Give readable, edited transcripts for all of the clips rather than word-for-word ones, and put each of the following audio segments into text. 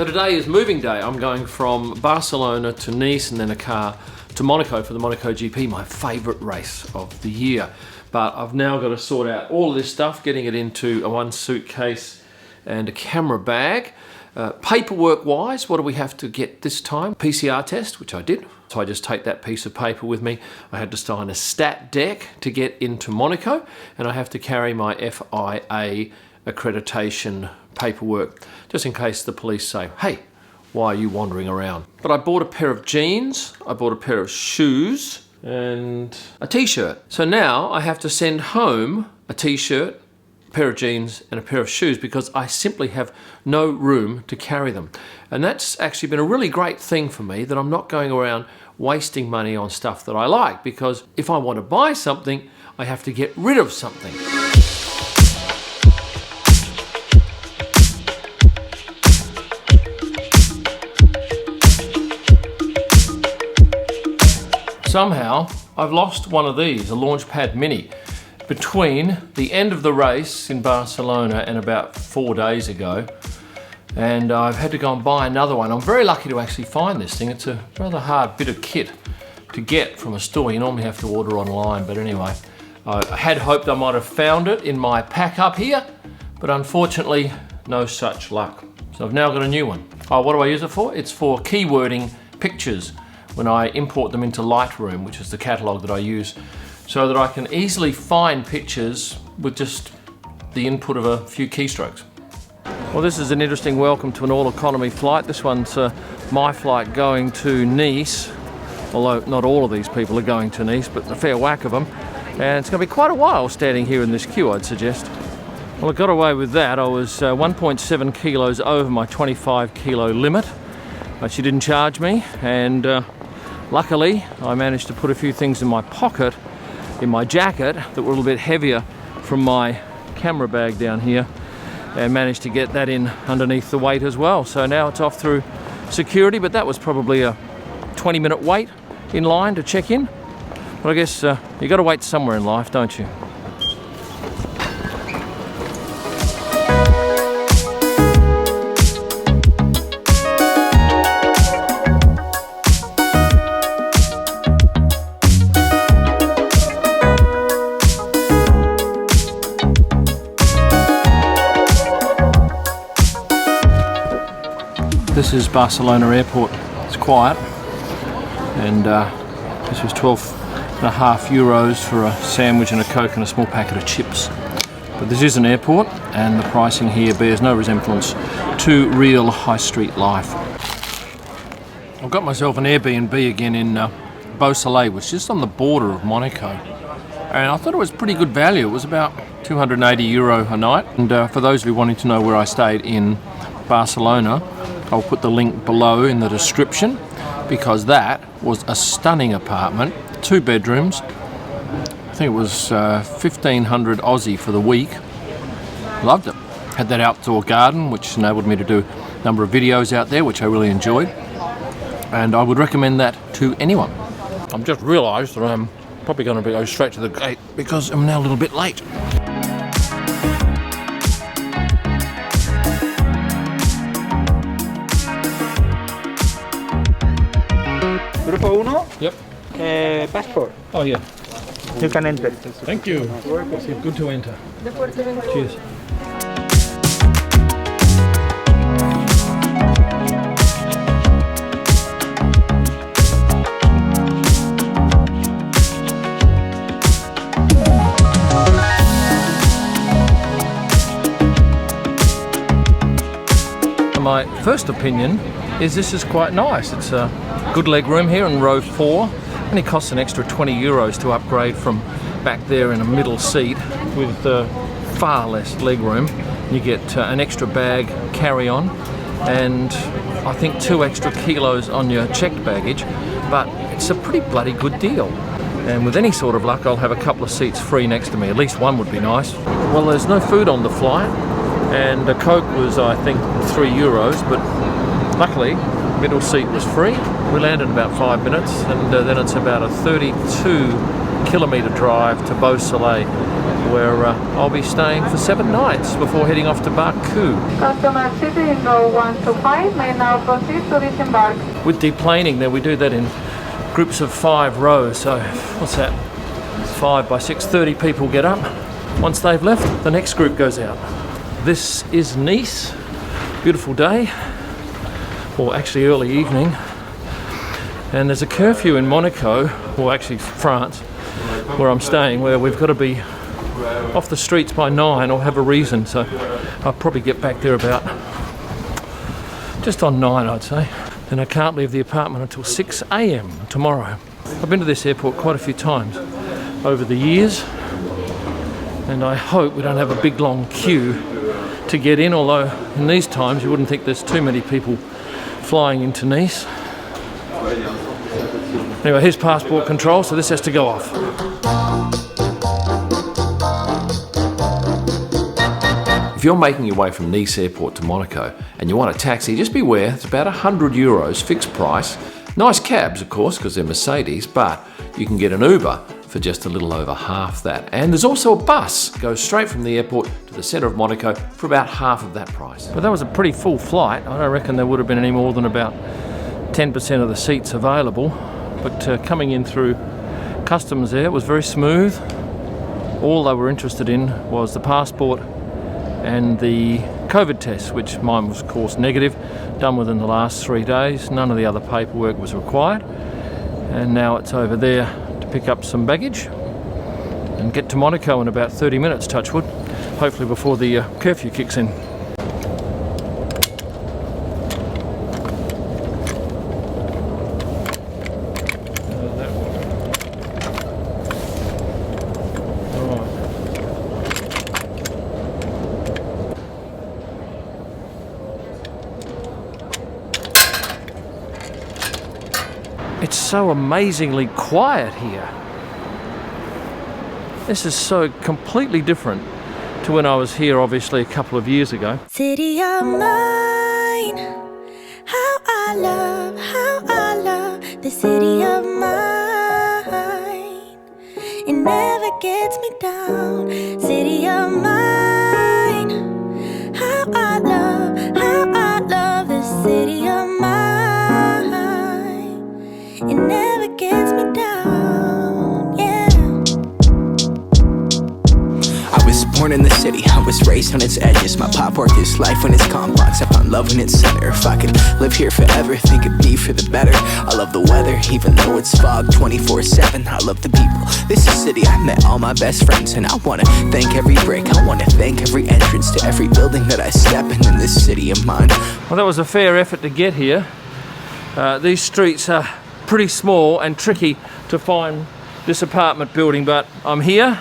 So today is moving day. I'm going from Barcelona to Nice and then a car to Monaco for the Monaco GP, my favourite race of the year. But I've now got to sort out all of this stuff, getting it into a one suitcase and a camera bag. Paperwork wise, what do we have to get this time? PCR test, which I did. So I just take that piece of paper with me. I had to sign a stat deck to get into Monaco, and I have to carry my FIA accreditation paperwork, just in case the police say, hey, why are you wandering around? But I bought a pair of jeans, I bought a pair of shoes, and a t-shirt. So now I have to send home a t-shirt, a pair of jeans, and a pair of shoes because I simply have no room to carry them. And that's actually been a really great thing for me, that I'm not going around wasting money on stuff that I like, because if I want to buy something, I have to get rid of something. Somehow, I've lost one of these, a Launchpad Mini, between the end of the race in Barcelona and about 4 days ago. And I've had to go and buy another one. I'm very lucky to actually find this thing. It's a rather hard bit of kit to get from a store. You normally have to order online, but anyway. I had hoped I might have found it in my pack up here, but unfortunately, no such luck. So I've now got a new one. Oh, what do I use it for? It's for keywording pictures when I import them into Lightroom, which is the catalog that I use, so that I can easily find pictures with just the input of a few keystrokes. Well, this is an interesting welcome to an all-economy flight. This one's my flight going to Nice, although not all of these people are going to Nice, but a fair whack of them. And it's going to be quite a while standing here in this queue, I'd suggest. Well, I got away with that. I was 1.7 kilos over my 25 kilo limit, but she didn't charge me, and luckily, I managed to put a few things in my pocket, in my jacket, that were a little bit heavier from my camera bag down here, and managed to get that in underneath the weight as well. So now it's off through security, but that was probably a 20-minute wait in line to check in. But I guess you got to wait somewhere in life, don't you? This is Barcelona Airport. It's quiet, and this was 12.5 euros for a sandwich and a Coke and a small packet of chips. But this is an airport, and the pricing here bears no resemblance to real high street life. I've got myself an Airbnb again in Beausoleil, which is just on the border of Monaco. And I thought it was pretty good value. It was about 280 euro a night. And for those of you wanting to know where I stayed in Barcelona, I'll put the link below in the description, because that was a stunning apartment, 2 bedrooms. I think it was 1,500 Aussie for the week. Loved it. Had that outdoor garden, which enabled me to do a number of videos out there, which I really enjoyed. And I would recommend that to anyone. I've just realised that I'm probably going to go straight to the gate because I'm now a little bit late. Grupo 1? Yep. Passport. Oh yeah. You can enter. Thank you. Good to enter. Cheers. My first opinion is this is quite nice. It's a good leg room here in row 4. Only costs an extra 20 euros to upgrade from back there in a middle seat with far less leg room. You get an extra bag carry-on and I think 2 extra kilos on your checked baggage, but it's a pretty bloody good deal. And with any sort of luck, I'll have a couple of seats free next to me. At least one would be nice. Well, there's no food on the flight, and a Coke was, I think, 3 euros, but luckily, middle seat was free. We landed in about 5 minutes, and then it's about a 32 kilometre drive to Beausoleil, where I'll be staying for 7 nights before heading off to Baku. Customer seated in row 1 to 5 may now proceed to disembark. With deplaning there, we do that in groups of 5 rows, so what's that? 5 by 6, 30 people get up. Once they've left, the next group goes out. This is Nice. Beautiful day, or actually early evening. And there's a curfew in Monaco, or actually France, where I'm staying, where we've got to be off the streets by 9 or have a reason. So I'll probably get back there about just on 9, I'd say. Then I can't leave the apartment until 6 a.m. tomorrow. I've been to this airport quite a few times over the years, and I hope we don't have a big long queue to get in, although in these times you wouldn't think there's too many people flying into Nice. Anyway, here's passport control, so this has to go off. If you're making your way from Nice airport to Monaco and you want a taxi, just beware, it's about €100 fixed price. Nice cabs, of course, because they're Mercedes, but you can get an Uber for just a little over half that. And there's also a bus, goes straight from the airport to the centre of Monaco for about half of that price. But that was a pretty full flight. I don't reckon there would have been any more than about 10% of the seats available. But coming in through customs there, it was very smooth. All they were interested in was the passport and the COVID test, which mine was of course negative, done within the last 3 days. None of the other paperwork was required. And now it's over there to pick up some baggage and get to Monaco in about 30 minutes, touch wood, hopefully before the curfew kicks in. It's so amazingly quiet here. This is so completely different to when I was here, obviously, a couple of years ago. City of mine, how I love the city of mine. It never gets me down. City of mine, how I love the city of mine. It never gets me down, yeah. I was born in the city, I was raised on its edges. My pop worked his life when it's complex. I found love in its center. If I could live here forever, think it'd be for the better. I love the weather, even though it's fog 24/7. I love the people, this is city. I met all my best friends, and I wanna thank every brick. I wanna thank every entrance to every building that I step in this city of mine. Well, that was a fair effort to get here. These streets are pretty small and tricky to find this apartment building, but I'm here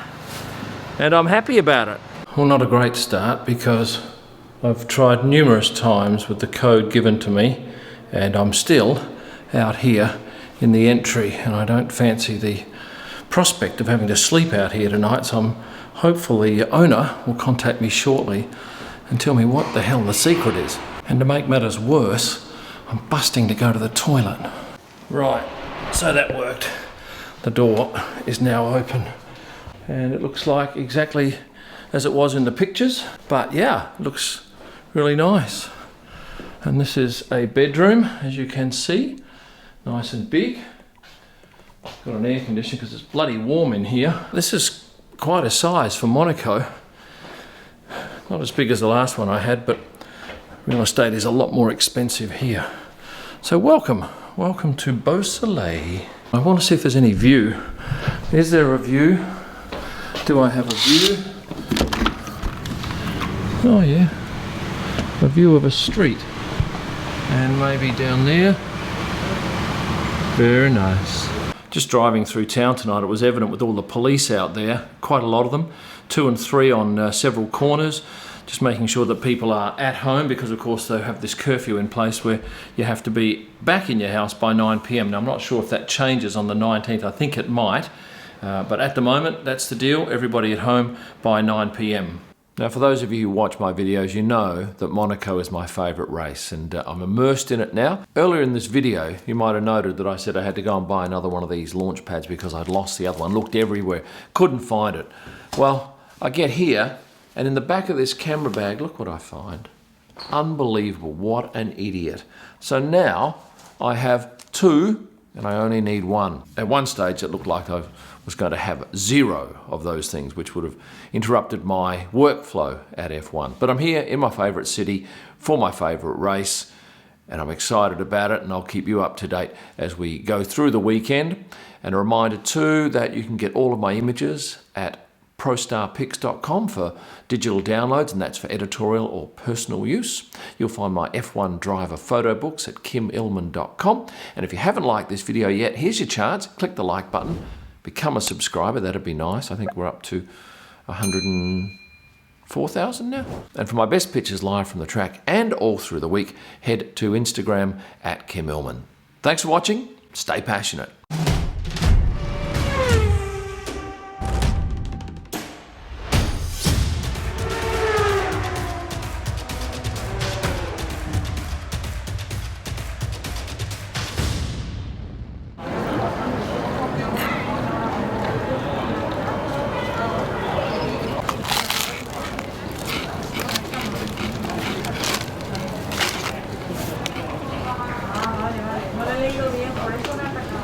and I'm happy about it. Well, not a great start, because I've tried numerous times with the code given to me and I'm still out here in the entry, and I don't fancy the prospect of having to sleep out here tonight, so I'm hopeful the owner will contact me shortly and tell me what the hell the secret is. And to make matters worse, I'm busting to go to the toilet. Right, so that worked. The door is now open and it looks like exactly as it was in the pictures, but yeah, it looks really nice. And this is a bedroom, as you can see, nice and big. Got an air conditioner because it's bloody warm in here. This is quite a size for Monaco. Not as big as the last one I had, but real estate is a lot more expensive here. So welcome to Beausoleil. I want to see if there's any view. Is there a view? Do I have a view? Oh yeah, a view of a street. And maybe down there. Very nice. Just driving through town tonight, it was evident with all the police out there, quite a lot of them, 2 and 3 on several corners, just making sure that people are at home, because of course they have this curfew in place where you have to be back in your house by 9 p.m. Now I'm not sure if that changes on the 19th, I think it might, but at the moment that's the deal, everybody at home by 9 p.m. Now, for those of you who watch my videos, you know that Monaco is my favourite race, and I'm immersed in it now. Earlier in this video, you might have noted that I said I had to go and buy another one of these launch pads because I'd lost the other one, looked everywhere, couldn't find it. Well, I get here, and in the back of this camera bag, look what I find. Unbelievable, what an idiot. So now I have two, and I only need one. At one stage, it looked like I was going to have 0 of those things, which would have interrupted my workflow at F1. But I'm here in my favourite city for my favourite race, and I'm excited about it, and I'll keep you up to date as we go through the weekend. And a reminder too that you can get all of my images at prostarpics.com for digital downloads, and that's for editorial or personal use. You'll find my F1 driver photo books at kimillman.com. And if you haven't liked this video yet, here's your chance. Click the like button, become a subscriber, that'd be nice. I think we're up to 104,000 now. And for my best pictures live from the track and all through the week, head to Instagram at kimillman. Thanks for watching, stay passionate. No le he ido bien, por eso me ha atacado.